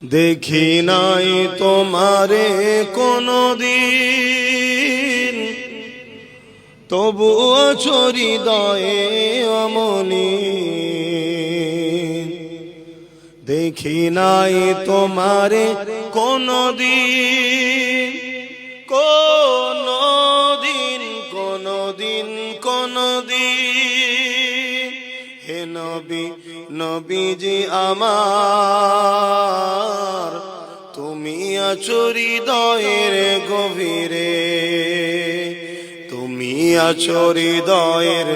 দেখি নাই তোমারে কোনদিন, তবুও হৃদয়ে অমনি। দেখি নাই তোমারে কোনদিন, কোনদিন কোনদিন কোনদিন। হে নবী নবীজি আমার, তুমি আছো হৃদয়ের গভীরে, তুমি আছো হৃদয়ের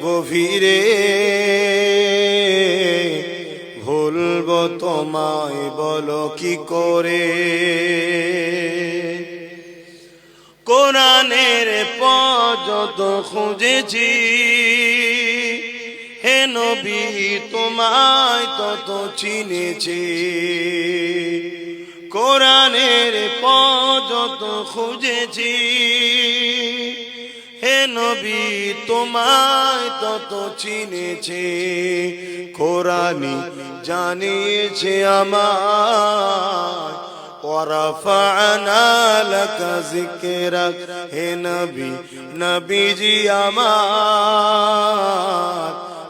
গভীরে। ভুলবো তোমায় বলো কি করে। কোরআনের পথ যত খুঁজেছি, হে নবী তোমায় তত চিনেছি। কোরআনের পথ যত খুঁজেছি, হে নবী তোমায় তত চিনেছি। কোরআনই জানিয়েছে আমায়, ওয়ারাফা'না লাকা যিকরাক। হে নবী নবীজি আমার,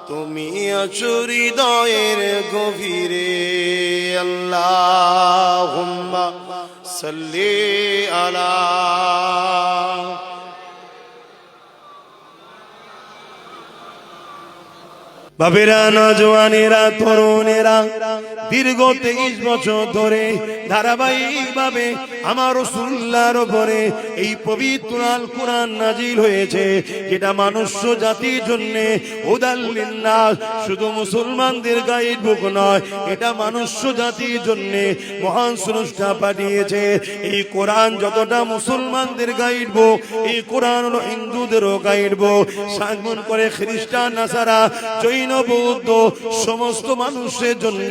তুমি আছো হৃদয়ের গভীরে। আল্লাহুম্মা সাল্লি আলা। বাবেরা, নওজওয়ানেরা, তরুণেরা, দীর্ঘ 23 বছর ধরে ধারাবাহিকভাবে আমার রাসূলুল্লাহর উপরে এই পবিত্র আল কোরআন নাজিল হয়েছে, যেটা মনুষ্য জাতির জন্য হুদাল লিন্নাস, শুধু মুসলমানদের গাইড বুক নয়, এটা মনুষ্য জাতির জন্য মহান স্রষ্টা পাঠিয়েছে। এই কোরআন যতটা মুসলমানদের গাইড বুক, এই কোরআন হলো হিন্দুদেরও গাইড বুক। সাগমন করে খ্রিস্টান, নাসারা, জৈন, বৌদ্ধ সমস্ত মানুষের জন্য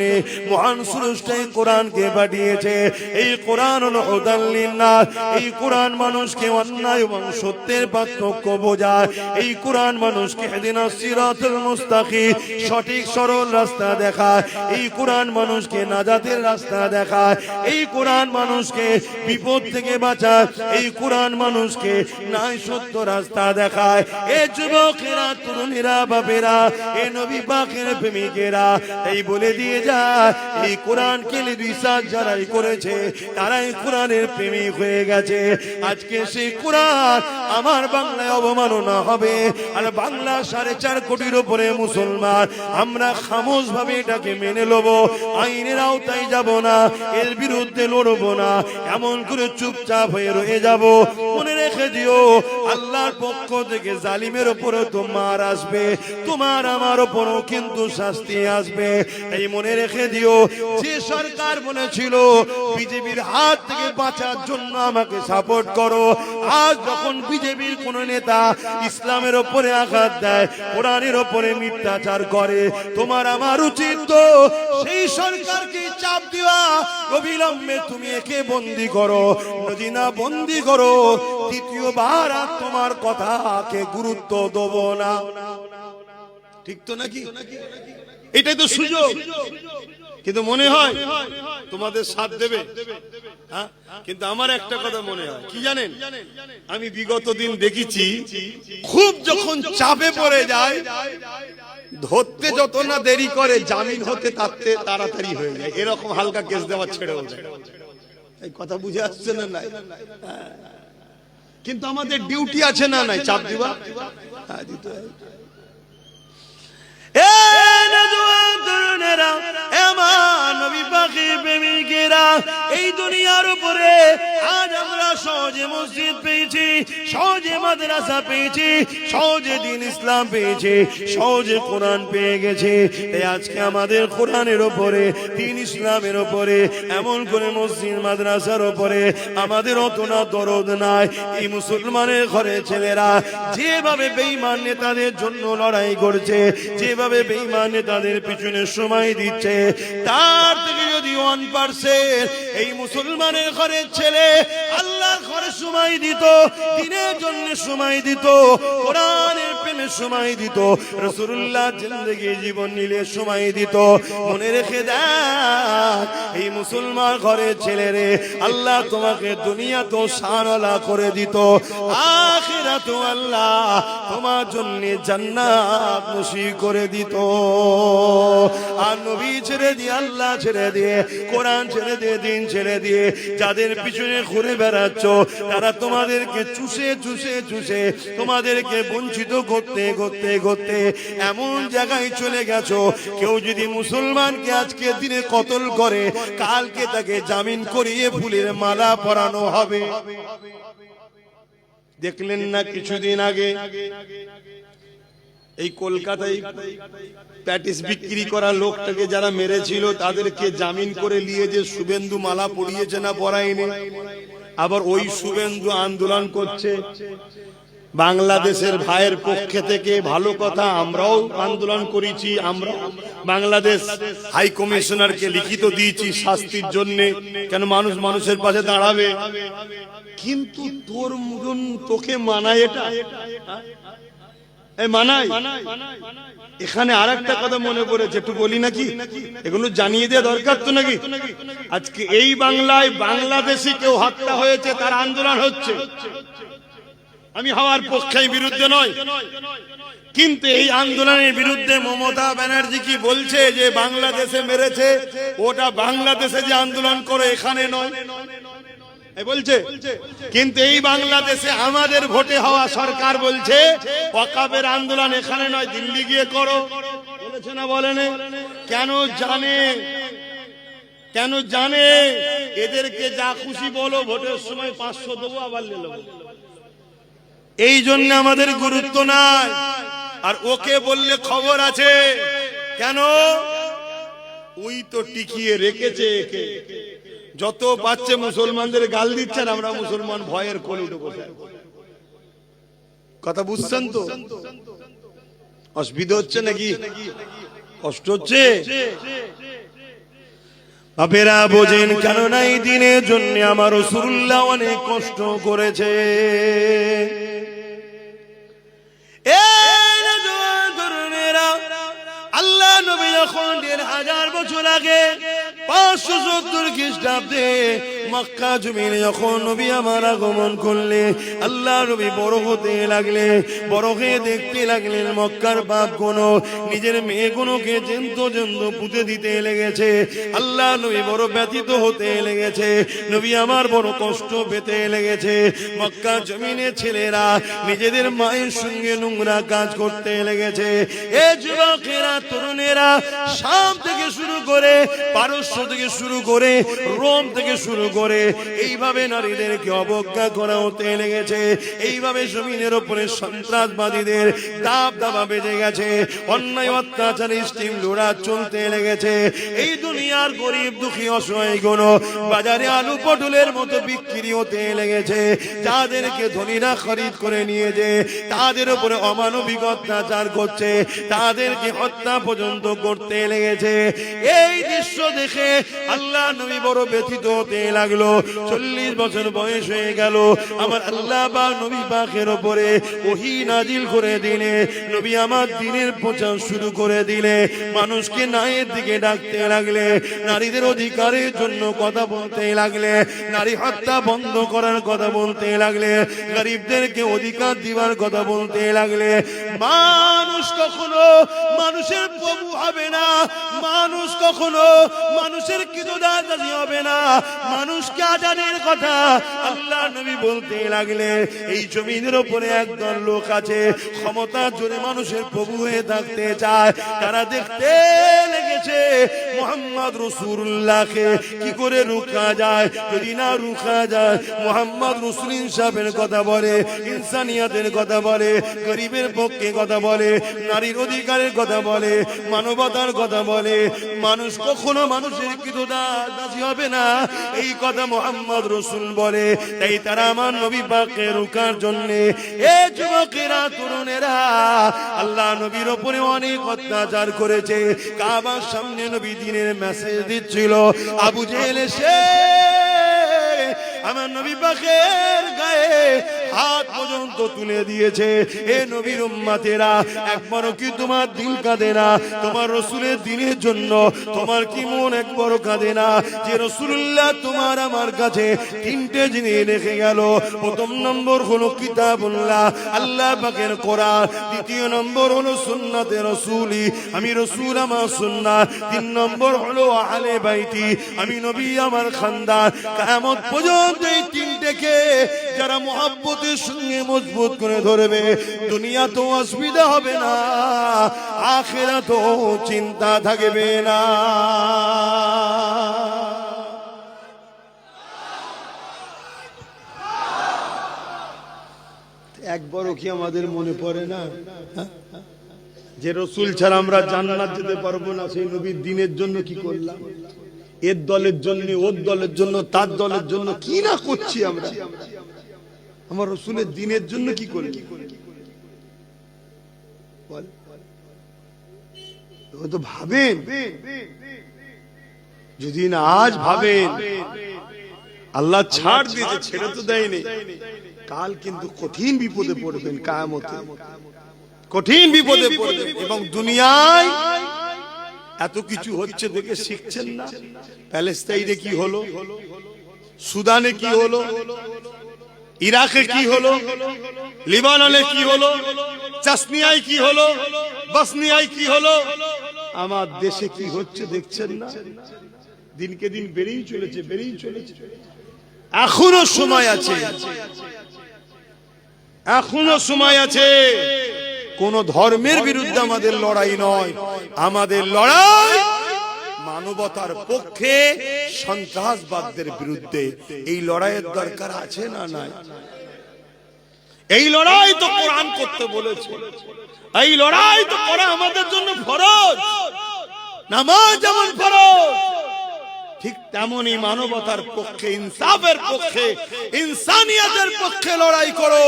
মহান স্রষ্টা এই কোরআনকে পাঠিয়েছে। এই কোরআন হলো হুদাল লিন্নাস। এই কোরআন মানুষকে অন্যায় এবং সত্যের পার্থক্য বোঝায়। এই কোরআন মানুষকে ইহদিনাস সিরাতাল মুস্তাকিম, সঠিক সরল রাস্তা দেখায়। এই কোরআন মানুষকে নাজাতের রাস্তা দেখায়। এই কোরআন মানুষকে বিপদ থেকে বাঁচায়। এই কোরআন মানুষকে ন্যায় সত্য রাস্তা দেখায়। এ যুবকেরা, তরুণীরা, বাপেরা, এ নবী পাকের প্রেমিকেরা, এই বলে দিয়ে যায়, এই কোরআনকে রিসার্চ যারাই করেছে তারাই কোরআনের প্রেমিক হয়ে গেছে। আজকে সেই কোরআন আমার বাংলায় অবমাননা হবে, আর বাংলা 4.5 কোটির উপরে মুসলমান, আমরা খামোশ ভাবে এটাকে মেনে নেব, আইনের আওতায় যাব না, এর বিরুদ্ধে লড়বো না, এমন করে চুপচাপ হয়ে রয়ে যাব। মনে রেখে দিও, আল্লাহর পক্ষ থেকে জালিমের উপরও তোমার আসবে, তোমার আমার উপরও কিন্তু শাস্তি আসবে। এই মনে রেখে দিও, যে সরকার বলেছিল বিজেপির হাত থেকে বাঁচার জন্য আমাকে সাপোর্ট করো, আজ যখন বিজেপির কোন নেতা ইসলামের উপরে আঘাত দেয়, কোরআনের উপরে মিথ্যাচার করে, তোমার আমার উচিত তো সেই সরকারকে চাপ দেওয়া, অবিলম্বে তুমি একে বন্দী করো। যদি না বন্দী করো, দ্বিতীয়বার আর তোমার কথাকে গুরুত্ব দেব না। ঠিক তো নাকি? এটাই তো সুযোগ। কিন্তু মনে হয় তোমাদের সাথ দেবে, হ্যাঁ? কিন্তু আমার একটা কথা মনে হয় কি জানেন, আমি বিগত দিন দেখেছি, খুব যখন চাপে পড়ে যায়, ধরতে যত না দেরি করে, জামিন হতে তাতে তাড়াতাড়ি হয়ে যায়। এরকম হালকা কেস দেওয়া ছেড়ে যায়। এই কথা বুঝে আসছে না? নাই? কিন্তু আমাদের ডিউটি আছে না নাই চাপ দিবা? হ্যাঁ, দিতে হয়। এই দুনিয়ার উপরে আজ আমরা সহজে মসজিদ পেয়েছি, সহজে মাদ্রাসা পেয়েছি, সহজে দ্বীন ইসলাম পেয়েছি, সহজে কোরআন পেয়ে গেছে। তাই আজকে আমাদের কোরআনের উপরে, দ্বীন ইসলামের উপরে, এমন করে মসজিদ মাদ্রাসার উপরে আমাদের অত না দরদ নাই। এই মুসলমানের ঘরে ছেলেরা যেভাবে বেঈমান নেতাদের জন্য লড়াই করছে, যেভাবে বেঈমান নেতাদের পিছনে সময় দিচ্ছে, তার থেকে যদি 1% এই মুসলমানের ঘরের ছেলে আল্লাহর ঘরে সময় দিত, দিনের জন্য সময় দিত, কোরআনের প্রেমে সময় দিত, রাসূলুল্লাহ জিন্দেগি জীবন নিলে সময় দিত। মনে রেখে দেন এই মুসলমান ঘরের ছেলে রে, আল্লাহ তোমাকে দুনিয়া তো শানওয়ালা করে দিত, আখিরাতও আল্লাহ তোমার জন্য জান্নাত নসিব করে দিত। আর নবী ছেড়ে দিয়ে, আল্লাহ ছেড়ে দিয়ে, কোরআন ছেড়ে দিয়ে, দিন ছেড়ে দিয়ে যাদের পিছনে ঘুরে বেড়াচ্ছ, তারা তোমাদেরকে চুষে চুষে চুষে তোমাদেরকে বঞ্চিত করতে করতে করতে এমন জায়গায় চলে গেছো, কেউ যদি মুসলমানকে আজকে দিনে কতল করে, কালকে তাকে জামিন করিয়ে ফুলের মালা পরানো হবে। দেখলেন না কিছুদিন আগে এই কলকাতায় প্যাটিস বিক্রি করা লোকটাকে যারা মেরেছিল, তাদেরকে জামিন করে নিয়ে যে শুভেন্দু মালা পরিয়েছে না পরায়নি? আবার ওই শুভেন্দু আন্দোলন করছে বাংলাদেশের ভাইয়ের পক্ষে থেকে। ভালো কথা, আমরাও আন্দোলন করেছি, আমরা বাংলাদেশ হাই কমিশনারকে লিখিত দিয়েছি শাস্তির জন্য, কেন মানুষ মানুষের পাশে দাঁড়াবে। কিন্তু তোর মতন তোকে মানায় এটা? মানায়? এখানে আর একটা কথা মনে পড়েছে, একটু বলি নাকি? এগুলো জানিয়ে দেওয়া দরকার তো নাকি? আজকে এই বাংলায় বাংলাদেশি কেউ হত্যা হয়েছে, তার আন্দোলন হচ্ছে। আমি হওয়ার পক্ষে, বিরুদ্ধে নয়, কিন্তু এই আন্দোলনের বিরুদ্ধে মমতা ব্যানার্জি কি বলছে যে বাংলাদেশে মেরেছে, ওটা বাংলাদেশে যে আন্দোলন করে এখানে নয় বলছে। কিন্তু এই বাংলাদেশে আমাদের ভোটে হওয়া সরকার বলছে ওয়াকাফের আন্দোলন এখানে নয়, দিল্লি গিয়ে করো। বলেছে না বলেনি? কেন জানে? কেন জানে? এদেরকে যা খুশি বলো, ভোটের সময় 500 দেবো, আবার নিল। এই জন্য আমাদের গুরুত্ব নাই। আর ওকে বললে খবর আছে, কেন? ওই তো টিকিয়ে রেখেছে একে। যত পাচ্ছে মুসলমানদের গাল দিচ্ছেন, আমরা মুসলমান ভয়ের কোলে বসে। কথা বুঝছেন তো? অসুবিধা হচ্ছে নাকি? কষ্ট হচ্ছে? বাপেরা বোঝেন, কেননা এই দিনের জন্য আমার রাসূলুল্লাহ অনেক কষ্ট করেছে। আল্লাহ নবী যখন 1500 বছর আগে 570 খ্রিস্টাব্দে মক্কা জমিনে যখন নবী আমার আগমন করলে, আল্লাহ নবী বড় হতে লাগলে, বড় হয়ে দেখতে লাগলেন মক্কার বাপগুলো নিজের মেয়েগুলোকে জেন্ত জেন্ত পুঁতে দিতে লেগেছে। আল্লাহ নবী বড় ব্যথিত হতে লেগেছে, নবী আমার বড় কষ্ট পেতে লেগেছে। মক্কা জমিনে ছেলেরা নিজেদের মায়ের সঙ্গে নোংরা কাজ করতে লেগেছে। এ যুবকেরা, তরুণেরা, শাম থেকে শুরু করে, পারস্য থেকে শুরু করে, রোম থেকে শুরু করে, এইভাবে নারীদেরকে অবজ্ঞা করা হতে লেগেছে। এইভাবে জমিনের উপরে সন্ত্রাসবাদীদের দাবদাবা বেজে গেছে, অন্যায় অত্যাচার স্টিম লোড়া চলতে লেগেছে। এই দুনিয়ার গরিব দুঃখী অসহায়গুলো বাজারে আলু পটলের মতো বিক্রি হতে লেগেছে। যাদেরকে ধনীরা খরিদ করে নিয়ে যে তাদের উপরে অমানবিক অত্যাচার করছে, তাদেরকে হত্যা পর্যন্ত করতে লেগেছে। এই দৃশ্য দেখে আল্লাহ নবী বড় ব্যথিত হতে লাগলো। 40 বছর বয়স হয়ে গেল, আমার আল্লাহ বা নবী পাকের উপরে ওহী নাজিল করে দিলে, নবী আমার দ্বীনের প্রচার শুরু করে দিলে, মানুষকে ন্যায়ের দিকে ডাকতে লাগলে, নারীদের অধিকারের জন্য কথা বলতে লাগলে, নারী হত্যা বন্ধ করার কথা বলতে লাগলে, গরিবদেরকে অধিকার দিবার কথা বলতে লাগলে। মানুষ কখনো মানুষের প্রভু হবে না, মানুষ কখনো মানুষের কিদুদাজি হবে না, মানুষকে আজানের কথা আল্লাহ নবী বলতে লাগলে। এই জমিনের উপরে একদল লোক আছে, ক্ষমতা জোরে মানুষের প্রভু হয়ে থাকতে চায়। তারা দেখতে লেগেছে মুহাম্মদ রাসূলুল্লাহকে কি করে রুখা যায়। যদি না রুখা যায়, মুহাম্মদ রাসূল ইনসাফের কথা বলে, ইনসানিয়াতের কথা বলে, গরিবের পক্ষে কথা বলে, নারীর অধিকারের কথা বলে, মানবতার কথা বলে, মানুষ কখনো মানুষের কিদুদাজি হবে না, এই কথা মুহাম্মদ রাসূল বলে। তাই তারা আমার নবী পাককে রুখার জন্য, এ যুবকেরা, তরুণেরা, আল্লাহ নবীর উপরে অনেক অত্যাচার করেছে। কাবার সামনে নবী দ্বীনের মেসেজ দিচ্ছিল, আবু জেহেল এসে আমার নবী পাকের গায়ে হাত পর্যন্ত তুলে দিয়েছে। এ নবীর উম্মতেরা, একবারও কি তোমার দিল কাঁদে না তোমার রাসূলের দ্বীনের জন্য? তোমার কি মন একবারও কাঁদে না যে রাসূলুল্লাহ তোমার আমার কাছে তিনটে জিনিস রেখে গেল? প্রথম নম্বর হলো কিতাবুল্লাহ, আল্লাহ পাকের কোরআন। দ্বিতীয় নম্বর হলো সুন্নাতে রাসূলি, আমি রাসূল আমার সুন্নাত। তিন নম্বর হলো আহলে বাইতি, আমি নবী আমার খানদান। কিয়ামত পর্যন্ত এই তিনটেকে যারা মুহাব্বতের সঙ্গে মজবুত করে ধরবে, দুনিয়া তো অসুবিধা হবে না, আখিরাতেও চিন্তা থাকবে না। একবারও কি আমাদের মনে পড়ে না যে রাসূল ছাড়া আমরা জান্নাত যেতে পারবো না? সেই নবীর দ্বীনের জন্য কি করলাম? এর দলের জন্য, ওর দলের জন্য, তার দলের জন্য কি না করছি আমরা? আমার রাসূলের দ্বীনের জন্য কি করলি? ও তো ভাবেন, যদি না আজ ভাবেন আল্লাহ ছাড় দিয়েছে, ছেড়ে তো দেয়নি, কাল কিন্তু কঠিন বিপদে পড়বেন, কিয়ামতে কঠিন বিপদে পড়বেন। এবং দুনিয়ায় এত কিছু হচ্ছে দেখে শিখছেন না? প্যালেস্টাইনে কি হলো, সুদানে কি হলো, ইরাকে কি হলো, লিবাননে কি হলো, চাসনিয়ায় কি হলো, বসনিয়ায় কি হলো, আমার দেশে কি হচ্ছে দেখছেন না? দিনকে দিন বেড়েই চলেছে, বেড়েই চলেছে। এখনো সময় আছে, এখনো সময় আছে। কোন ধর্মের বিরুদ্ধে আমাদের লড়াই নয়, আমাদের লড়াই মানবতার পক্ষে, সন্ত্রাসবাদদের বিরুদ্ধে। এই লড়াইয়ের দরকার আছে না নাই? এই লড়াই তো কোরআন করতে বলেছে, এই লড়াই তো করা আমাদের জন্য ফরজ। নামাজ যেমন ফরজ, ঠিক তেমনি মানবতার পক্ষে, ইনসাফের পক্ষে, ইনসানিয়তের পক্ষে লড়াই করো।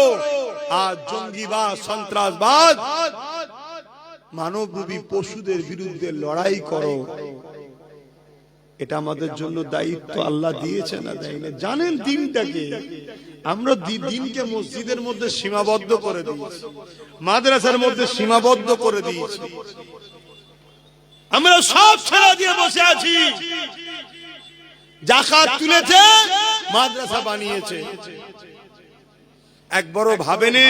আর জঙ্গিবাদ, সন্ত্রাসবাদ, মানবরূপী পশুদের বিরুদ্ধে লড়াই করো। এটা আমাদের জন্য দায়িত্ব আল্লাহ দিয়েছে না দেয় না? জানেন দিনটাকে আমরা দিনকে মসজিদের মধ্যে সীমাবদ্ধ করে দিয়েছি, মাদ্রাসার মধ্যে সীমাবদ্ধ করে দিয়েছি। আমরা সব ছেড়ে দিয়ে বসে আছি। যাকাত তুলেছে, মাদ্রাসা বানিয়েছে। একবারও ভাবেনি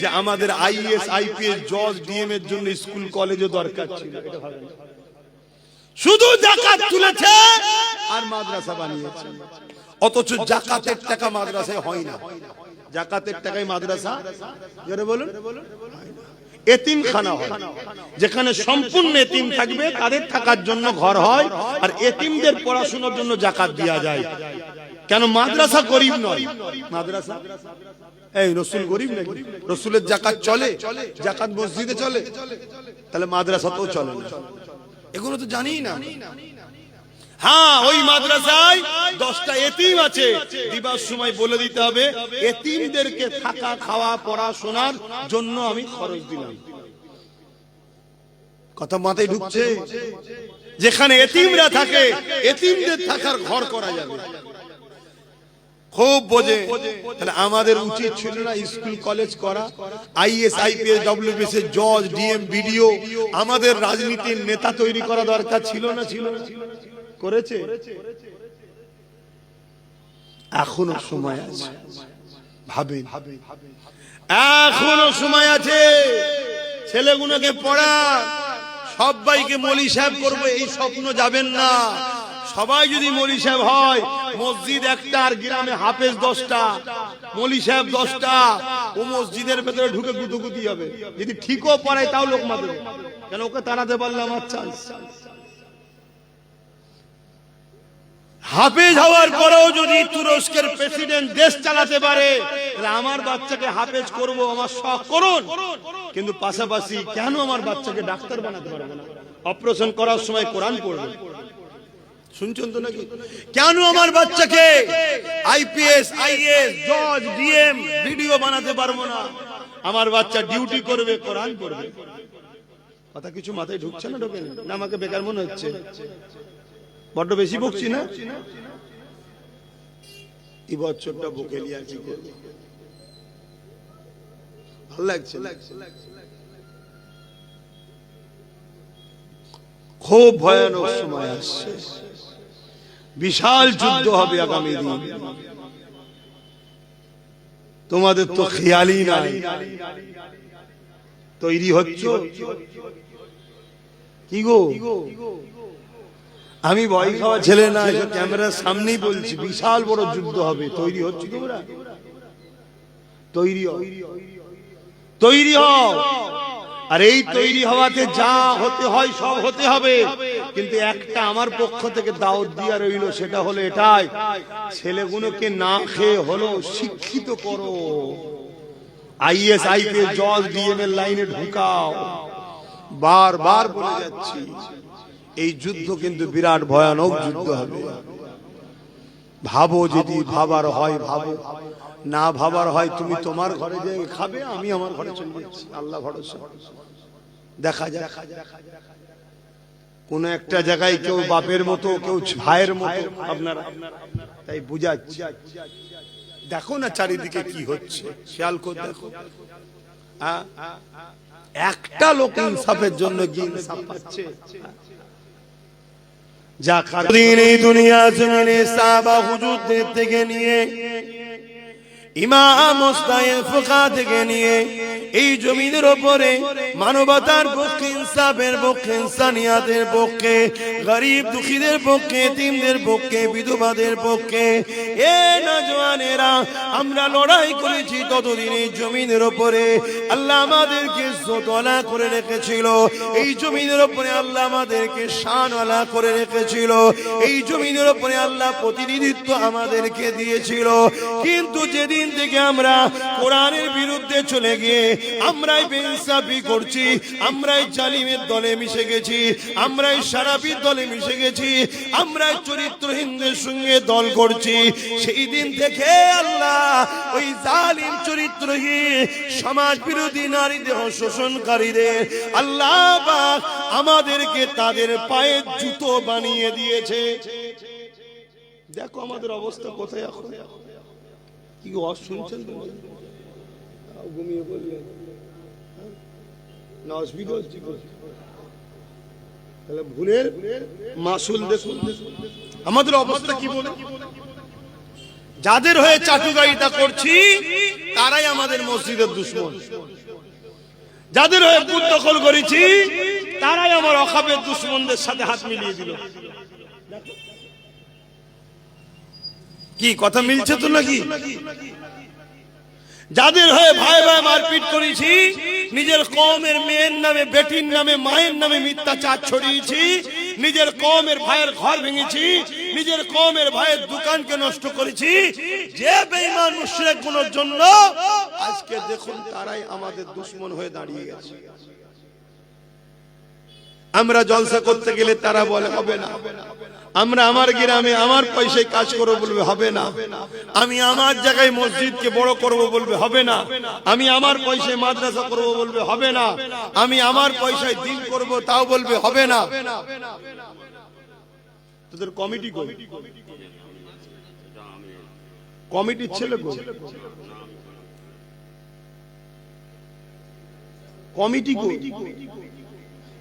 যে আমাদের আইএস, আইপিএস, জজ, ডিএম এর জন্য স্কুল কলেজও দরকার ছিল? এটা ভাবেনি। শুধু যাকাত তুলেছে আর মাদ্রাসা বানিয়েছে। অথচ যাকাতের টাকা মাদ্রাসায় হয় না। যাকাতের টাকায় মাদ্রাসা, জোরে বলুন, এতিমখানা হয়, যেখানে সম্পূর্ণ এতিম থাকবে, তাদের থাকার জন্য ঘর হয়, আর এতিমদের পড়াশোনার জন্য যাকাত দেওয়া যায়। কেন? মাদ্রাসা গরিব নয়। মাদ্রাসা, এই রাসূল গরিব নাকি? রাসূলের যাকাত চলে, যাকাত মসজিদে চলে, তাহলে মাদ্রাসাতেও চলে না। এগুলো তো জানি না। হ্যাঁ, ওই মাদ্রাসায় 10টা এতিম আছে, দিবার সময় বলে দিতে হবে এতিমদেরকে থাকা, খাওয়া, পড়াশোনার জন্য আমি খরচ দিলাম। কথা মাথায় ঢুকছে? যেখানে এতিমরা থাকে, এতিমদের থাকার ঘর করা যাবে। খুব বোঝে। তাহলে আমাদের উচিত ছিল না স্কুল কলেজ করা? আইএস, আইপিএস, ডব্লিউবিসি, জজ, ডিএম, বিডিও, আমাদের রাজনীতির নেতা তৈরি করা দরকার ছিল না? ছিল না? করেছে? এখনো সময় আছে, ভাবেন, এখনো সময় আছে। ছেলেগুলোকে পড়া, সবাইকে মৌলভী সাহেব করবো এই স্বপ্ন যাবেন না। সবাই যদি মৌলভী সাহেব হয়, মসজিদ একটা আর গ্রামে হাফেজ 10টা, মৌলভী সাহেব 10টা, ও মসজিদের ভেতরে ঢুকে গুতুগুতি হবে। যদি ঠিকও পড়ায় তাও লোক মারবে, কেন? ওকে তাড়াতে পারলে আমার চান্স। হাফেজ হওয়ার পরেও যদি তুরস্কের প্রেসিডেন্ট দেশ চালাতে পারে, তাহলে আমার বাচ্চাকে হাফেজ করব, আমার শখ করুন। কিন্তু পাশাপাশি কেন আমার বাচ্চাকে ডাক্তার বানাতে পারবো না? অপারেশন করার সময় কোরআন পড়বে। শুনছেন তো নাকি? কেন আমার বাচ্চাকে আইপিএস, আইএস, জজ, ডিএম, বিডিও বানাতে পারবো না? আমার বাচ্চা ডিউটি করবে, কোরআন পড়বে। কথা কিছু মাথায় ঢুকছে না? ঢোকে না? আমাকে বেকার মনে হচ্ছে? বড্ড বেশি বকছি না? এই বছরটা বুকে নিয়ে কি করব? ভালো লাগছে? খুব ভয়ানক সময় আসছে, বিশাল যুদ্ধ হবে আগামী দিন। তোমাদের তো খেয়ালই নাই, তৈরি হচ্ছ কি গো? আমি ভয় খাওয়া ছেলে না, ক্যামেরার সামনেই বলছি, বিশাল বড় যুদ্ধ হবে। তৈরি হচ্ছ তোমরা? তৈরি হও, তৈরি হও। আর এই তৈরি হওয়াতে যা হতে হয় সব হতে হবে, কিন্তু একটা আমার পক্ষ থেকে দাওয়াত দিয়া রইল, সেটা হলো এটাই, ছেলেগুলোকে না খেয়ে হলো শিক্ষিত করো, আইএস আইপিএস জজ ডিএম এর লাইনে ঢুকাও। বারবার বলে যাচ্ছি, এই যুদ্ধ কিন্তু বিরাট ভয়ানক যুদ্ধ হবে। ভাবো, যদি ভাবার হয় ভাবো, না ভাবার হয় তুমি তোমার ঘরে যে খাবে, আমি আমার ঘরে চলে যাচ্ছি, আল্লাহ ভরসা। দেখা যাক, কোন একটা জায়গায় কেউ বাপের মতো, কেউ ভাইয়ের মতো আপনারা, তাই বুঝাচ্ছি। দেখো না চারিদিকে কি হচ্ছে, খেয়াল করে দেখো। একটা লোক ইনসাফের জন্য কি ইনসাফ পাচ্ছে? যা দিন এই দুনিয়া জমিনে সাহাবা হুজুরদের থেকে নিয়ে, ইমাম মুস্তাহিদ ফুকা থেকে নিয়ে, এই জমিনের উপরে মানবতার পক্ষে, ইনসাফের পক্ষে, ইনসানিয়াতের পক্ষে, গরিব দুঃখীদের পক্ষে, এতিমদের পক্ষে, বিধবাদের পক্ষে, এ নওজওয়ানেরা আমরা লড়াই করেছি। ততদিন এই জমিনের উপরে আল্লাহ আমাদেরকে ইজ্জতওয়ালা করে রেখেছিল, এই জমিনের উপরে আল্লাহ আমাদেরকে শানওয়ালা করে রেখেছিল, এই জমিনের উপরে আল্লাহ প্রতিনিধিত্ব আমাদেরকে দিয়েছিল। কিন্তু যেদিন থেকে আমরা কোরআনের বিরুদ্ধে চলে গিয়ে আমরাই বেইনসাফি করছি, আমরাই জালিমের দলে মিশে গেছি, আমরাই শারাফির দলে মিশে গেছি, আমরাই চরিত্রহীনদের সঙ্গে দল করছি, সেই দিন থেকে আল্লাহ ওই জালিম চরিত্রহীন সমাজ বিরোধী নারী দেহ শোষণকারীদের আল্লাহ পাক আমাদেরকে তাদের পায়ে জুতো বানিয়ে দিয়েছে। দেখো আমাদের অবস্থা কোথায় এখন। কি শুনছেন? ঘুমিয়ে বললেন না, অসুবিধা হচ্ছে? তাহলে ভুলের মাসুল দেখুন আমাদের অবস্থা কি বলে। যাদের হয়ে চাটুকারিতা করছি তারাই আমাদের মসজিদের দুশমন, যাদের হয়ে বুথ দখল করেছি তারাই আমার অখাবের দুশমনদের সাথে হাত মিলিয়ে দিল। কি কথা মিলছে তো নাকি? যাদের হয়ে ভাই ভাই মারপিট করেছি, নিজের কওমের মেয়ের নামে, বেটির নামে, মায়ের নামে মিথ্যাচার ছড়িয়েছি, নিজের কওমের ভাইয়ের ঘর ভেঙেছি, নিজের কওমের ভাইয়ের দোকানকে নষ্ট করেছি, যে বেঈমান মুশরিক গুলোর জন্য আজকে দেখুন তারাই আমাদের দুশমন হয়ে দাঁড়িয়ে গেছে। আমরা জলসা করতে গেলে তারা বলে হবে না, আমরা আমার গ্রামে আমার পয়সায় কাজ করবো বলবে হবে না, আমি আমার জায়গায় মসজিদকে বড় করব বলবে হবে না, আমি আমার পয়সায় মাদ্রাসা করব বলবে হবে না, আমি আমার পয়সায় দিন করব তাও বলবে হবে না। তোদের কমিটি কই? কমিটির ছেলে কই? কমিটি কই?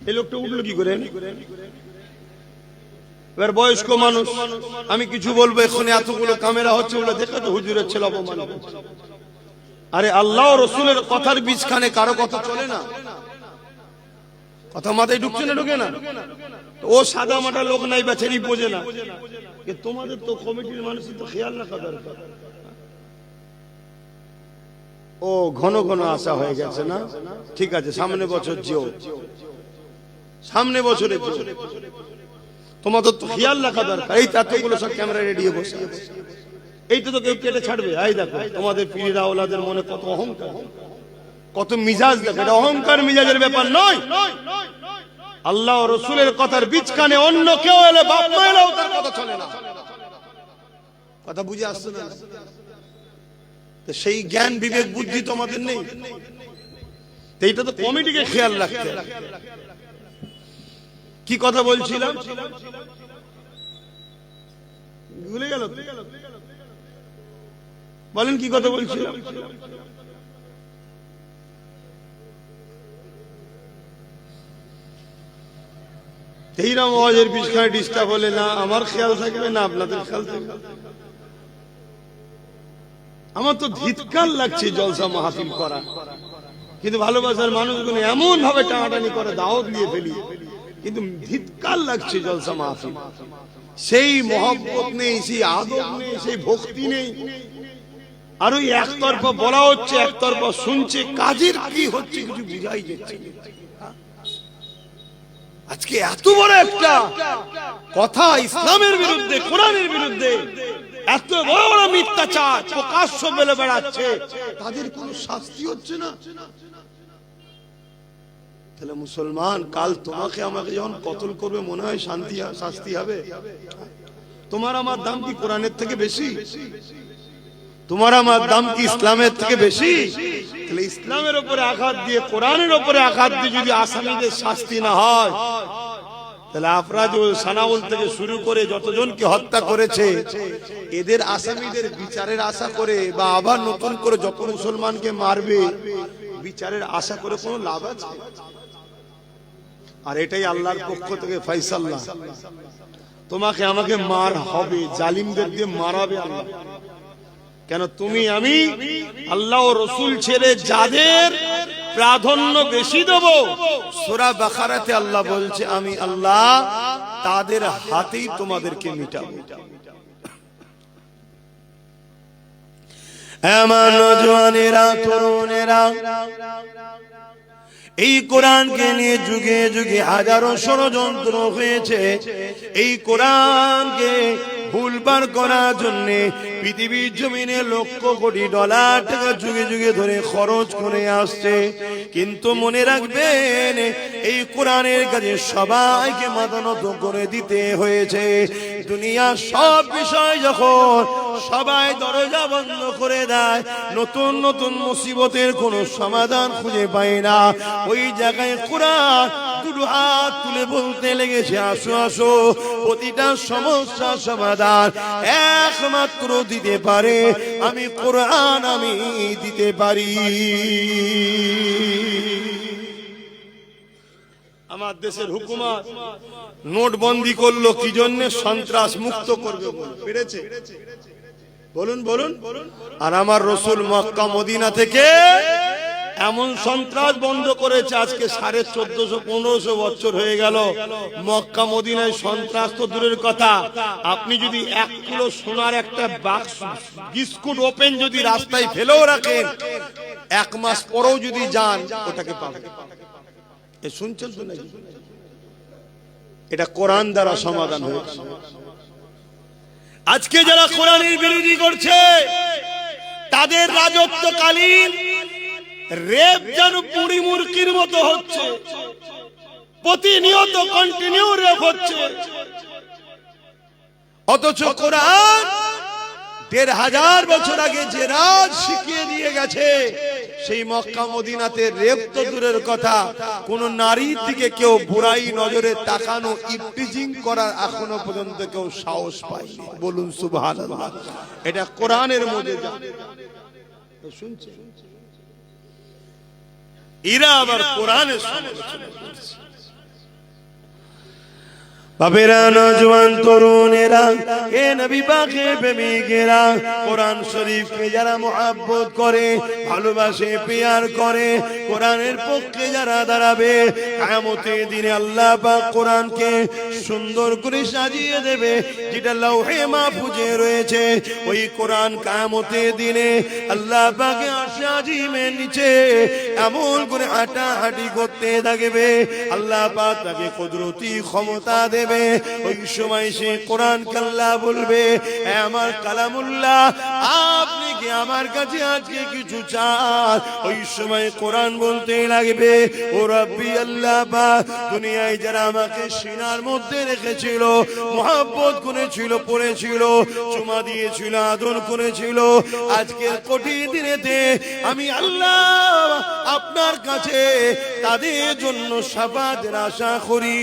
এই লোকটা উঠলো কি করে? এবার বয়স্ক মানুষ, আমি কিছু বলবো এখানে এতগুলো ক্যামেরা হচ্ছে, বলে দেখে তো হুজুরের ছেলে অপমান। আরে আল্লাহ ও রসুলের কথার বীজখানে কারো কথা চলে না? কথা মাথায় ঢুকছে না? ঢুকে না? ও সাদা মাটা লোক নাই, বেচারি বোঝে না। তোমাদের তো কমিটির মানুষের তো খেয়াল রাখা দরকার। ও ঘন ঘন আসা হয়ে গেছে না? ঠিক আছে, সামনে বছর যেও, সামনে বছরে তোমাদের তো খেয়াল রাখা দরকার। এই এতগুলো সব ক্যামেরা রেডি বসে আছে, এইটা তো কেউ কেটে ছাড়বে। এই দেখো তোমাদের পীর আওলাদের মনে কত অহংকার, কত মিজাজ। দেখো এটা অহংকার মিজাজের ব্যাপার নয়। আল্লাহ ও রসুলের কথার বীজখানে অন্য কেউ এলে, বাপ মা এলেও তার কথা চলে না। কথা বুঝে আসছে না? সেই জ্ঞান বিবেক বুদ্ধি তোমাদের নেই। এইটা তো কমিটিকে খেয়াল রাখতে। কি কথা বলছিলাম ভুলে গেল? বলেন কি কথা বলছিলাম? এইরকম ওয়াজের পিছনে ডিস্টার্ব হলে না আমার খেয়াল থাকবে না আপনাদের খেয়াল থাকবে। আমার তো ধিৎকার লাগছে জলসা মাহফিল করা, কিন্তু ভালোবাসার মানুষগুলো এমন ভাবে টানাটানি করে দাওয়াত দিয়ে ফেলি, কিন্তু ধিৎকার লাগছে জলসা মাহফিল। সেই মহব্বত নেই, সেই আদব নেই, সেই ভক্তি নেই। আর ওই একতরফা বলা হচ্ছে, একতরফা শুনছে, কাজের কি হচ্ছে কিছু বুঝাই যাচ্ছে। আজকে এত বড় একটা কথা ইসলামের বিরুদ্ধে, কোরআনের বিরুদ্ধে, এত বড় বড় মিথ্যাচার প্রকাশ্য বলে বেড়াচ্ছে, তাদের কোনো শাস্তি হচ্ছে না। তাহলে মুসলমান, কাল তোমাকে আমাকে যখন কতল করবে মনে হয় শাস্তি হবে? তোমার আমার দাম কি কোরআনের থেকে বেশি? তোমার আমার দাম কি ইসলামের থেকে বেশি? তাহলে ইসলামের উপরে আঘাত দিয়ে, কোরআনের উপরে আঘাত দিয়ে যদি আসামিদের শাস্তি না হয়, তাহলে আফরাজুল সানাউল থেকে শুরু করে যতজনকে হত্যা করেছে এদের আসামিদের বিচারের আশা করে, বা আবার নতুন করে যত মুসলমানকে মারবে বিচারের আশা করে কোনো লাভ আছে? আর এটাই আল্লাহর পক্ষ থেকে ফয়সালা, তোমাকে আমাকে মার হবে, জালিমদের দিয়ে মারাবে আল্লাহ। কেন? তুমি আমি আল্লাহ ও রাসূল ছেড়ে যাদের প্রাধান্য বেশি দেব, সূরা বাকারাতে আল্লাহ বলছে আমি আল্লাহ তাদের হাতেই তোমাদেরকে মিটাবো। আমার নওজওয়ানেরা, তরুণেরা, এই কোরআনকে নিয়ে যুগে যুগে হাজারো ষড়যন্ত্র হয়েছে। এই কোরআনকে ভুলবার করার জন্য পৃথিবীর জমিনে লক্ষ কোটি ডলার টাকা যুগে যুগে ধরে খরচ করে আসছে। কিন্তু মনে রাখবেন, এই কোরআনের কাছে সবাইকে মাথা নত করে দিতে হয়েছে। দুনিয়ার সব বিষয় যখন সবাই দরজা বন্ধ করে দেয়, নতুন নতুন মুসিবতের কোনো সমাধান খুঁজে পায় না, ওই জায়গায় কোরআন দুটো হাত তুলে বলতে লেগেছে, আসো আসো, প্রতিটা সমস্যার সমাধান একমাত্র দিতে পারে আমি কোরআন, আমি দিতে পারি। আমার দেশের হুকুমত নোটবন্দি করলো কি জন্য? সন্ত্রাস মুক্ত করবে বলে। পেরেছে? বলুন বলুন। আর আমার রাসূল মক্কা মদিনা থেকে এমন সন্ত্রাস বন্ধ করেছে, আজকে 1450-1500 বছর হয়ে গেল। মক্কা মদিনায় সন্ত্রাস তো দূরের কথা, আপনি যদি 1 কিলো সোনার একটা বাক্স বিস্কুট ওপেন যদি রাস্তায় ফেলেও রাখেন, 1 মাস পরেও যদি যান ওটাকে পাবেন। এ শুনছেন তো নাকি? এটা কোরআন দ্বারা সমাধান হয়েছে। আজকে যারা কোরআনের বিরোধী করছে, তাদের রাজত্বকালীন রেপ যেন পুরি মুরগির মতো হচ্ছে, প্রতিনিয়ত কন্টিনিউ রেপ হচ্ছে। অথচ কোরআন 1500 বছর আগে যে রাজ শিখিয়ে দিয়ে গেছে, সেই মক্কা মদিনাতে রেপ তো দূরের কথা, কোন নারীর দিকে কেউ বুড়াই নজরে তাকানো, ইফটিজিং করার এখনো পর্যন্ত কেউ সাহস পায়নি। বলুন সুবহানাল্লাহ। এটা কোরআনের মধ্যে শুনছে, এরা আবার কোরআনের সমালোচনা করছে। বাবেরা, নওজওয়ান, তরুণেরা, এ নবী পাকের প্রেমিকেরা, কোরআন শরীফকে যারা মুহাব্বত করে, ভালোবাসে, প্যার করে, কোরআনের পক্ষে যারা দাঁড়াবে, কিয়ামতের দিনে আল্লাহ পাক কোরআনকে সুন্দর করে সাজিয়ে দেবে, যেটা লৌহে মাহফুজে রয়েছে। ওই কোরআন কিয়ামতের দিনে আল্লাহ পাকে আরশে আজিমের নিচে এমন করে হাঁটাহাঁটি করতে থাকবে, আল্লাহ পাক তাকে কুদরতি ক্ষমতা দেবে। ওই সময় সে কোরআন আল্লাহ বলবে, আমার কালামুল্লাহ, আপনি কি আমার কাছে আজকে কিছু চান? ওই সময় কোরআন বলতে লাগবে, ও রব্বি আল্লাহ পাক, দুনিয়ায় যারা আমাকে সিনার মধ্যে রেখেছিল, মহব্বত করেছিল, পড়েছিল, চুমা দিয়েছিল, আদর করেছিল, আজকের কঠিন দিনেতে আমি আল্লাহ আপনার কাছে তাদের জন্য শাফাতের আশা করি।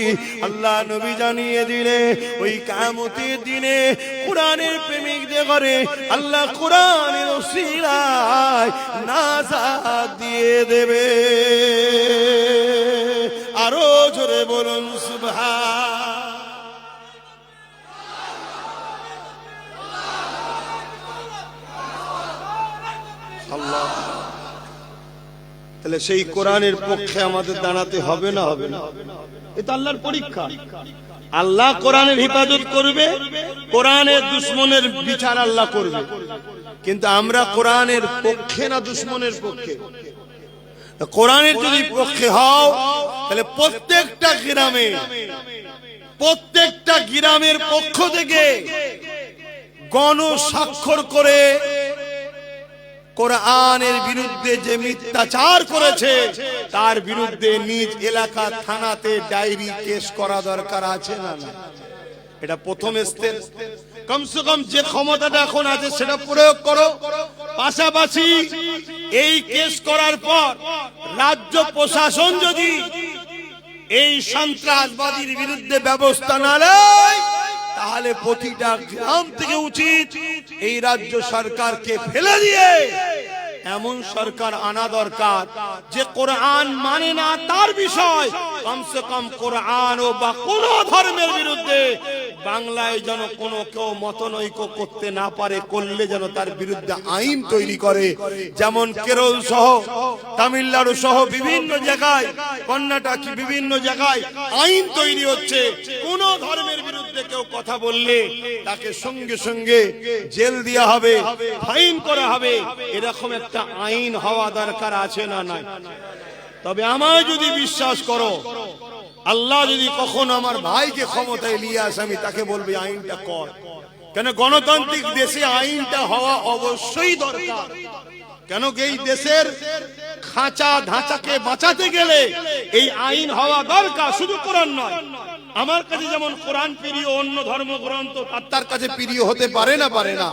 আল্লাহ নবী জানিয়ে দিলে, ওই কিয়ামতের দিনে কোরআনের প্রেমিকদের ঘরে আল্লাহ কোরআনের নাজাতের ওসিলায় নাজাত দিয়ে দেবে। আরো জোরে বলুন সুবহান। আল্লাহ, তাহলে সেই কোরআনের পক্ষে আমাদের দাঁড়াতে হবে না হবে না? এটা আল্লাহর পরীক্ষা। আল্লাহ কোরআনের হেফাজত করবে, কোরআনের দুশমনের বিচার আল্লাহ করবে। কিন্তু আমরা কোরআনের পক্ষে না দুশমনের পক্ষে? কোরআনের যদি পক্ষে হও তাহলে প্রত্যেকটা গ্রামের পক্ষ থেকে গণস্বাক্ষর করে কোরআনের বিরুদ্ধে যে মিথ্যাচার করেছে তার বিরুদ্ধে নিজ এলাকা থানাতে ডায়েরি কেস করা দরকার আছে না? এটা প্রথম স্টেপ। কমসে কম যে ক্ষমতাটা এখন আছে সেটা প্রয়োগ করো। পাশাপাশি এই কেস করার পর রাজ্য প্রশাসন যদি এই সন্ত্রাসবাদীর বিরুদ্ধে ব্যবস্থা না নেয় তাহলে প্রতিটা গ্রাম থেকে উচিত এই রাজ্য সরকারকে ফেলে দিয়ে এমন সরকার আনা দরকার যে কোরআন মানে না তার বিষয় কমসে কম কোরআন ও বা কোন ধর্মের বিরুদ্ধে বাংলায় যেন কোনো কেউ মতনৈক্য করতে না পারে, করলে যেন তার বিরুদ্ধে আইন তৈরি করে। যেমন কেরল সহ তামিলনাড়ু সহ বিভিন্ন জায়গায়, কর্ণাটক বিভিন্ন জায়গায় আইন তৈরি হচ্ছে। কোন ধর্মের বিরুদ্ধে কেউ কথা বললে তাকে সঙ্গে সঙ্গে জেল দেওয়া হবে, ফাইন করা হবে। এরকম একটা আইন হওয়া দরকার আছে না নাই? তবে আমায় যদি বিশ্বাস করো, আল্লাহ যদি কখনো আমার ভাইকে ক্ষমতায় নিয়ে আসে আমি তাকে বলবো আইনটা কর। কেন গণতান্ত্রিক দেশে আইনটা হওয়া অবশ্যই দরকার। কেন এই দেশের খাঁচা ধাঁচাকে বাঁচাতে গেলে এই আইন হওয়া দরকার, শুধু কোরআন নয়। আমার কাছে যেমন কোরআন প্রিয়, অন্য ধর্মগ্রন্থ তার কাছে প্রিয় হতে পারে না।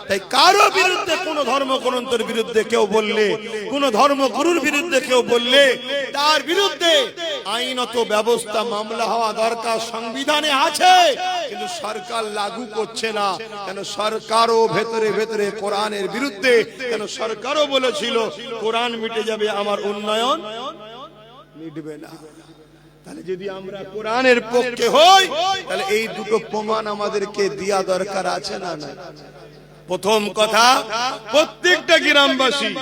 তাই কারো বিরুদ্ধে, কোন ধর্মগ্রন্থের বিরুদ্ধে কেউ বললে, কোন ধর্মগুরুর বিরুদ্ধে কেউ বললে তার বিরুদ্ধে আইনত ব্যবস্থা, মামলা হওয়া দরকার। সংবিধানে আছে কিন্তু সরকার লাগু করছে না। কেন সরকারও ভেতরে ভেতরে কোরআনের বিরুদ্ধে। কেন সরকারও বলেছিল কোরআন মিটে যাবে, আমার উন্নয়ন মিটবে না। তাহলে যদি আমরা কোরআনের পক্ষে হই তাহলে এই দুটো প্রমাণ আমাদেরকে দেয়া দরকার আছে না? প্রথম কথা, প্রত্যেকটা গ্রামবাসী,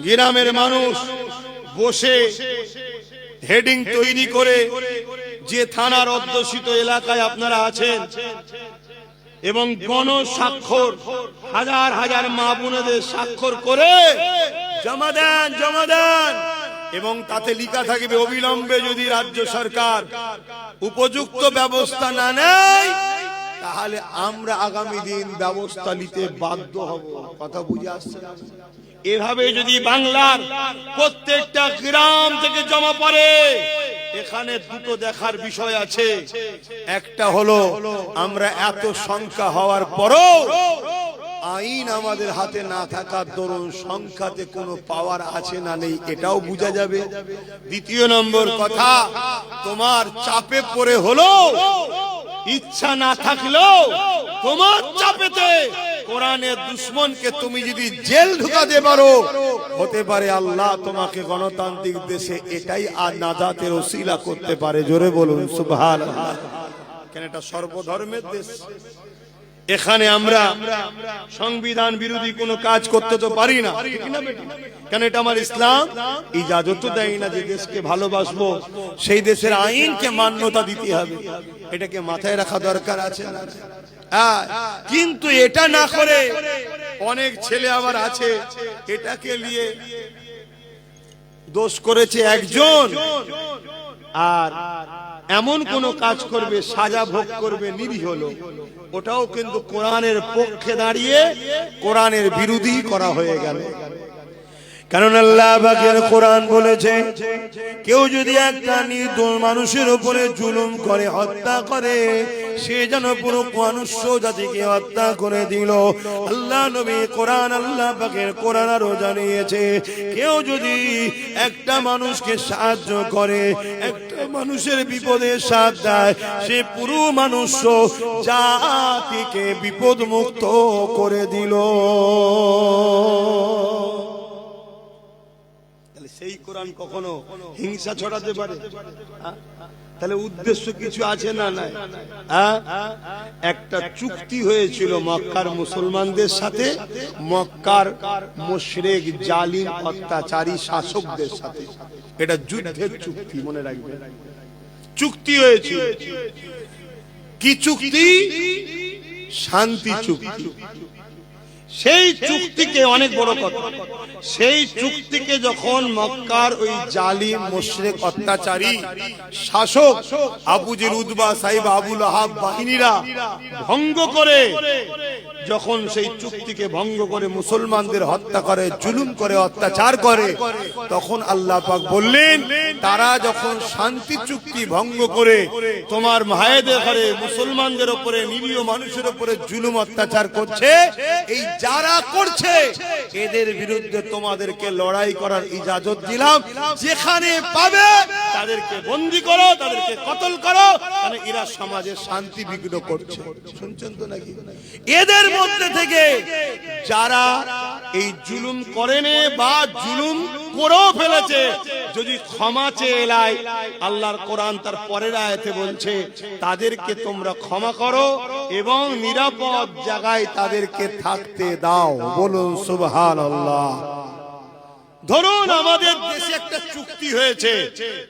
গ্রামের মানুষ বসে হেডিং তৈরি করে, যে থানার অধ্যুষিত এলাকায় আপনারা আছেন, এবং গণস্বাক্ষর হাজার হাজার মা বোনেদের স্বাক্ষর করে জমা দেন। এবং তাতে লেখা থাকবে অবিলম্বে যদি রাজ্য সরকার উপযুক্ত ব্যবস্থা না নেয় তাহলে আমরা আগামী দিন ব্যবস্থা নিতে বাধ্য হব। কথা বুঝে আসছে? এভাবে যদি বাংলার প্রত্যেকটা গ্রাম থেকে জমা পড়ে, এখানে দুটো দেখার বিষয় আছে। একটা হলো আমরা এত সংখ্যা হওয়ার পরও আইন আমাদের হাতে না থাকার দরুন সংখ্যাতে কোনো পাওয়ার আছে না নেই এটাও বোঝা যাবে। দ্বিতীয় নম্বর কথা, তোমার চাপে পড়ে হলো, ইচ্ছা না থাকলেও তোমার চাপেতে কোরআনের দুশমনকে তুমি যদি জেল ঢুকাতে পারো, হতে পারে আল্লাহ তোমাকে গণতান্ত্রিক দেশে এটাই আর নাজাতের ওসিলা করতে পারে। জোরে বলুন সুবহানাল্লাহ। কেন এটা সর্বধর্মের দেশ। এখানে আমরা সংবিধান বিরোধী কোনো কাজ করতে তো পারি না, কেন এটা আমার ইসলাম ইজাজত দেয় না যে দেশকে ভালোবাসবো সেই দেশের আইনকে মান্যতা দিতে হবে। এটাকে মাথায় রাখা দরকার আছে না? কিন্তু এটা না করে অনেক ছেলে আবার আছে, এটাকে নিয়ে দোষ করেছে একজন, আর এমন কোন কাজ করবে, সাজা ভোগ করবে নিরীহ লোক, ওটাও কিন্তু কোরআনের পক্ষে দাঁড়িয়ে কোরআনের বিরোধী করা হয়ে গেল। কারণ আল্লাহ পাকের কোরআন বলেছে, কেউ যদি একটা নির্দোষ মানুষের উপরে জুলুম করে, হত্যা করে, সে যেন পুরো মানুষ জাতিকে হত্যা করে দিল। আল্লাহ নবী কোরআন, আল্লাহ পাকের কোরআন আরো জানিয়েছে, কেউ যদি একটা মানুষকে সাহায্য করে, একটা মানুষের বিপদে সাথ দেয়, সে পুরো মানুষ জাতিকে বিপদ মুক্ত করে দিল। তাহলে সেই কোরআন কখনো হিংসা ছড়াতে পারে? তাহলে উদ্দেশ্য কিছু আছে না নাই? একটা চুক্তি হয়েছিল মক্কার মুসলমানদের সাথে, মক্কার মুশরিক জালিম অত্যাচারী শাসকদের সাথে। এটা যুদ্ধের চুক্তি, মনে রাখবে। চুক্তি হয়েছিল। কি চুক্তি? শান্তি চুক্তি। সেই চুক্তিকে, অনেক বড় কথা, সেই চুক্তিকে যখন মক্কার ওই জালিম মুশরিক অত্যাচারী শাসক আবু জেল, উতবা, সাইবা, আবু লাহাব বাহিনীরা ভঙ্গ করে, যখন সেই চুক্তিকে ভঙ্গ করে মুসলমানদের হত্যা করে, জুলুম করে, অত্যাচার করে, তখন আল্লাহ পাক বললেন, তারা যখন শান্তি চুক্তি ভঙ্গ করে তোমার ভাইদের ঘরে মুসলমানদের উপরে, নিরীহ মানুষের উপরে জুলুম অত্যাচার করছে, এই যারা করছে এদের বিরুদ্ধে তোমাদেরকে লড়াই করার ইজাজত দিলাম। যেখানে পাবে তাদেরকে বন্দী করো, তাদেরকে কতল করো, কারণ এরা সমাজে শান্তি বিঘ্ন করছে। শুনছেন তো নাকি? এদের মধ্যে থেকে যারা এই জুলুম করেনি বা জুলুম করেও ফেলেছে, যদি ক্ষমা চেয়ে এলাই, আল্লাহর কোরআন তার পরের আয়াতে বলছে তাদেরকে তোমরা ক্ষমা করো এবং নিরাপদ জায়গায় তাদেরকে থাকতে দাও। বলুন সুবহানাল্লাহ। ধরুন আমাদের দেশে একটা চুক্তি হয়েছে,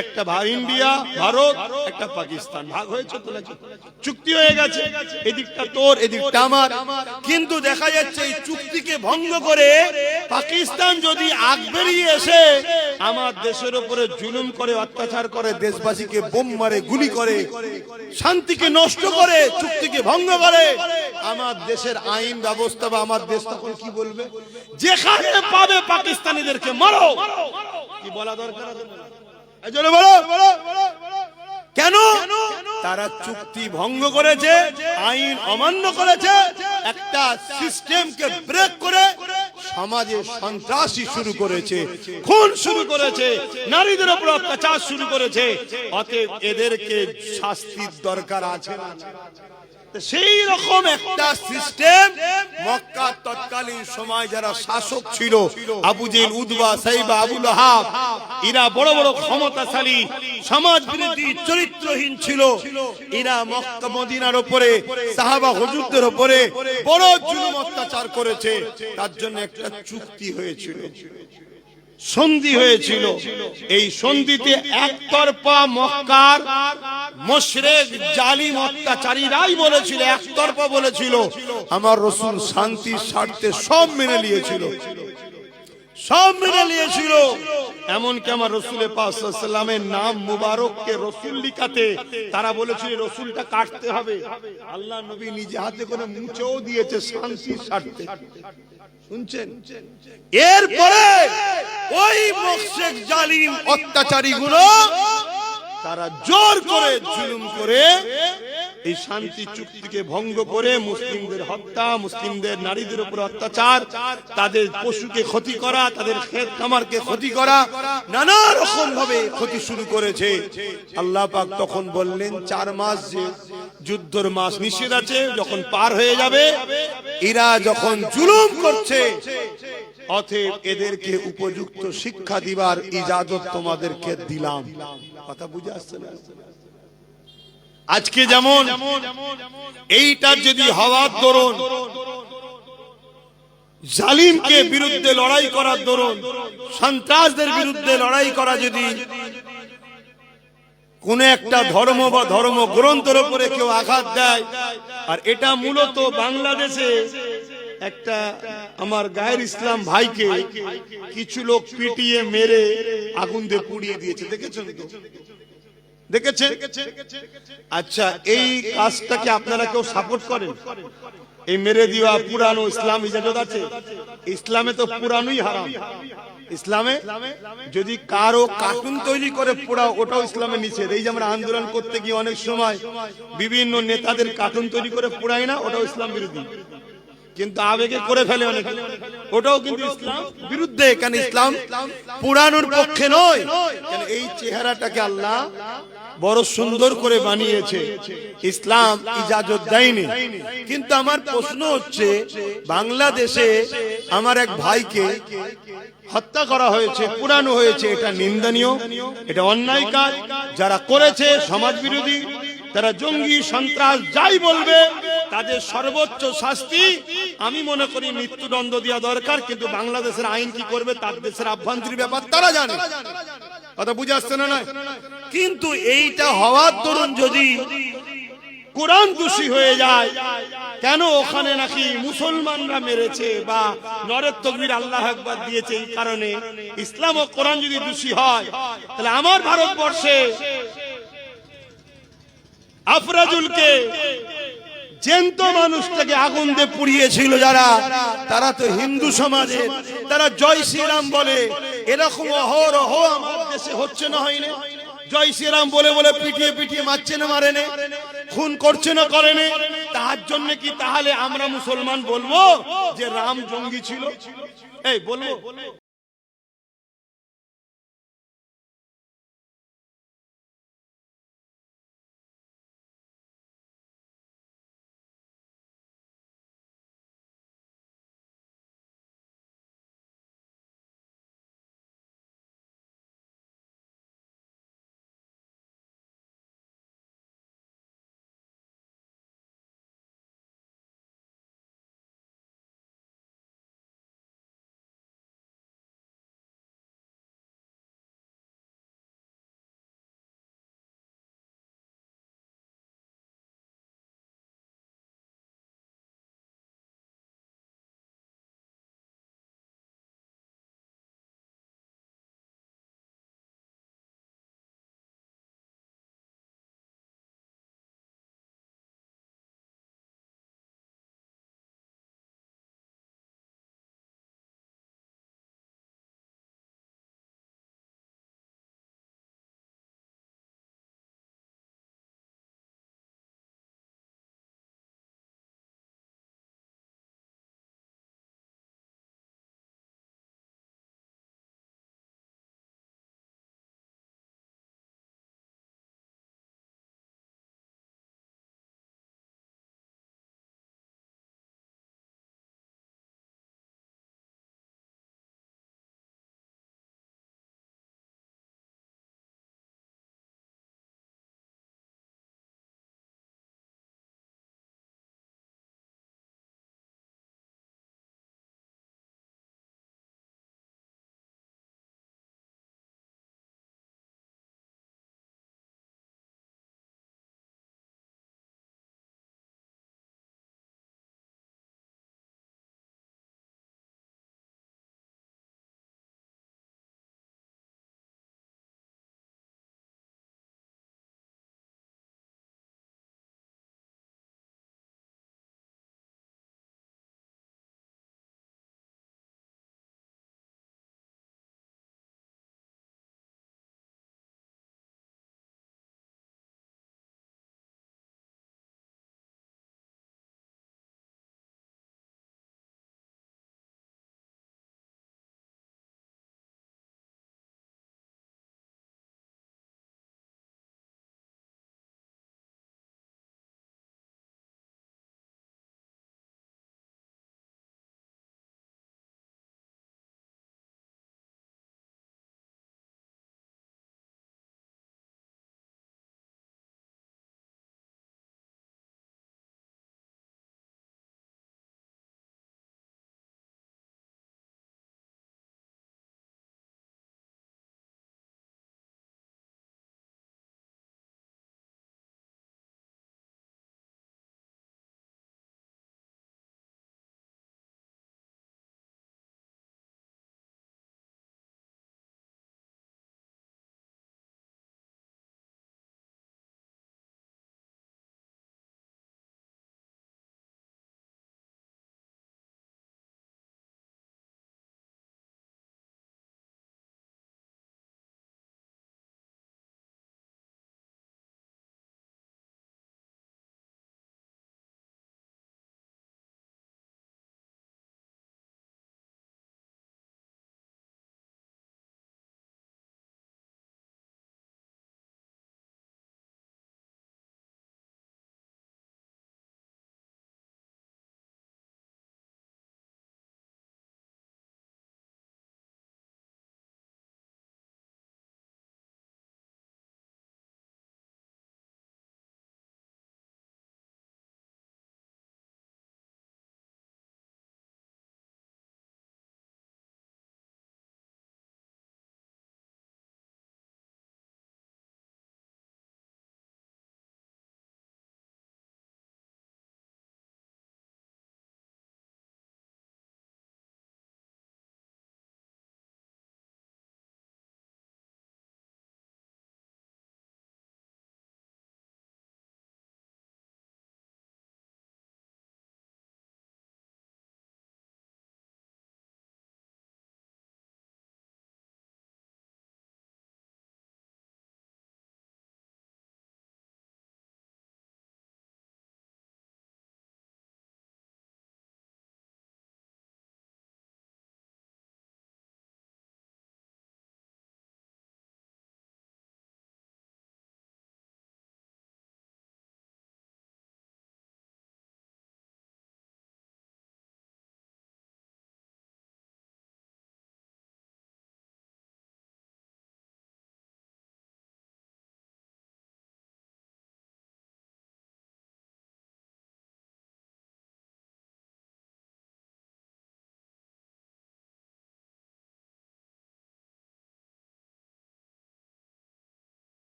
একটা ইন্ডিয়া, ভারত, একটা পাকিস্তান ভাগ হয়েছে, তো চুক্তি হয়ে গেছে, এদিকটা তোর, এদিকটা আমার। কিন্তু দেখা যাচ্ছে এই চুক্তিকে ভঙ্গ করে পাকিস্তান যদি আগ বেরিয়ে এসে আমার দেশের উপরে জুলুম করে, অত্যাচার করে, দেশবাসীকে বোম মারে, গুলি করে, শান্তিকে নষ্ট করে, চুক্তিকে ভঙ্গ করে, আমার দেশের আইন ব্যবস্থা বা আমার দেশ তখন কি বলবে? যেখানে পাবে পাকিস্তানিদেরকে মারো। কি বলা দরকার আছে? কেন? তারা চুক্তি ভঙ্গ করেছে, আইন অমান্য করেছে, একটা সিস্টেমকে ব্রেক করে সমাজে সন্ত্রাসী শুরু করেছে, খুন শুরু করেছে, নারীদের উপর অত্যাচার শুরু করেছে। অতএব এদেরকে শাস্তির দরকার আছে না? সেই রকম একটা সিস্টেম মক্কার তৎকালীন সময় যারা শাসক ছিল, আবু জেল, উতবা, সাইবা, আবু লাহাব, এরা বড় বড় ক্ষমতাশালী, সমাজ বিরোধী, চরিত্রহীন ছিল। এরা মক্কা মদিনার উপরে, সাহাবা হুজুরদের উপরে বড় জুলুম অত্যাচার করেছে। তার জন্য একটা চুক্তি হয়েছিল, সন্ধি হয়েছিল। এই সন্ধিতে একতরফা মক্কার মুশরিক জালিম অত্যাচারীরাই বলেছিল, একতরফা বলেছিল, আমার রাসূল শান্তির স্বার্থে সব মেনে নিয়েছিল, সব মেনে নিয়েছিল। এমনকি আমার রাসূল পাক সাল্লাল্লাহু আলাইহি ওয়াসাল্লামের নাম মুবারককে রাসূল লিখাতে তারা বলেছিল রাসূলটা কাটতে হবে। আল্লাহ নবী নিজে হাতে করে মুছেও দিয়েছে শান্তির স্বার্থে। শুনছেন? এরপরে ওই মুশরিক জালিম অত্যাচারী গুলো তারা জোর করে জুলুম করে এই শান্তি চুক্তিকে ভঙ্গ করে মুসলিমদের হত্যা, মুসলিমদের নারীদের উপর অত্যাচার, তাদের পশুকে ক্ষতি করা, তাদের ক্ষেত খামারকে ক্ষতি করা, নানা রকম ভাবে ক্ষতি শুরু করেছে। আল্লাহ পাক তখন বললেন 4 মাস যে যুদ্ধের মাস নিষেধ আছে, যখন পার হয়ে যাবে, এরা যখন জুলুম করছে, অতএব এদেরকে উপযুক্ত শিক্ষা দিবার ইজাজত তোমাদেরকে দিলাম। কথা বুঝে আসছে না? আজকে যেমন এইটার যদি হওয়ার দরুন, জালিমকে বিরুদ্ধে লড়াই করার দরুন, সন্ত্রাসদের বিরুদ্ধে লড়াই করা, যদি কোন একটা ধর্ম বা ধর্ম গ্রন্থের উপরে কেউ আঘাত দেয়, আর এটা মূলত বাংলাদেশে একটা আমার গায়ের ইসলাম ভাইকে কিছু লোক পিটিয়ে মেরে আগুন দিয়ে পুড়িয়ে দিয়েছে, দেখেছেন তো? দেখেছেন? আচ্ছা, এই কাজটাকে আপনারা কেউ সাপোর্ট করেন? এই মেরে দেওয়া পুরানো ইসলাম ইজাজত আছে? ইসলামে তো পুরানোই হারাম। ইসলামে যদি কারো কার্টুন তৈরি করে পোড়াও, ওটাও ইসলামে নিষেধ। এই যে আমরা আন্দোলন করতে গিয়ে অনেক সময় বিভিন্ন নেতাদের কার্টুন তৈরি করে পোড়াই না, ওটাও ইসলাম বিরোধী। কিন্তু আবেগে করে ফেলে অনেক, ওটাও কিন্তু ইসলাম বিরুদ্ধে। কেন ইসলাম পুরানোর পক্ষে নয়, কেন এই চেহারাটাকে আল্লাহ বড় সুন্দর করে বানিয়েছে, ইসলাম ইজাজত দেয়নি। কিন্তু আমার প্রশ্ন হচ্ছে, বাংলাদেশে আমার এক ভাইকে হত্যা করা হয়েছে, পুরানো হয়েছে, এটা নিন্দনীয়, এটা অন্যায় কাজ। যারা করেছে সমাজ বিরোধী, তারা জঙ্গি সন্ত্রাস যাই বলবে, তাদের সর্বোচ্চ শাস্তি আমি মনে করি মৃত্যুদণ্ড দেওয়া দরকার। কিন্তু বাংলাদেশের আইন কি করবে, তার দেশের আভ্যন্তরীণ ব্যাপার তারা জানে। কথা বুঝে আসছে না? নয় কিন্তু এইটা হওয়ার দরুন যদি কোরআন দোষী হয়ে যায়, কেন ওখানে নাকি মুসলমানরা মেরেছে বা নরের তকবীর আল্লাহু আকবার দিয়েছে, এই কারণে ইসলাম ও কোরআন যদি দোষী হয়, তাহলে আমার ভারতবর্ষে আফরাজুলকে জ্যান্ত মানুষটাকে আগুন দিয়ে পুড়িয়েছিল যারা, তারা তো হিন্দু সমাজে, তারা জয় শ্রীরাম বলে। এরকম অহরহ আমাদের দেশে হচ্ছে না, হয়নি? জয় শ্রীরাম বলে বলে পিটিয়ে পিটিয়ে মারছে না, মারে না, খুন করছে না, করে না। তার জন্য কি তাহলে আমরা মুসলমান বলবো যে রাম জঙ্গি ছিল? এই বলবো?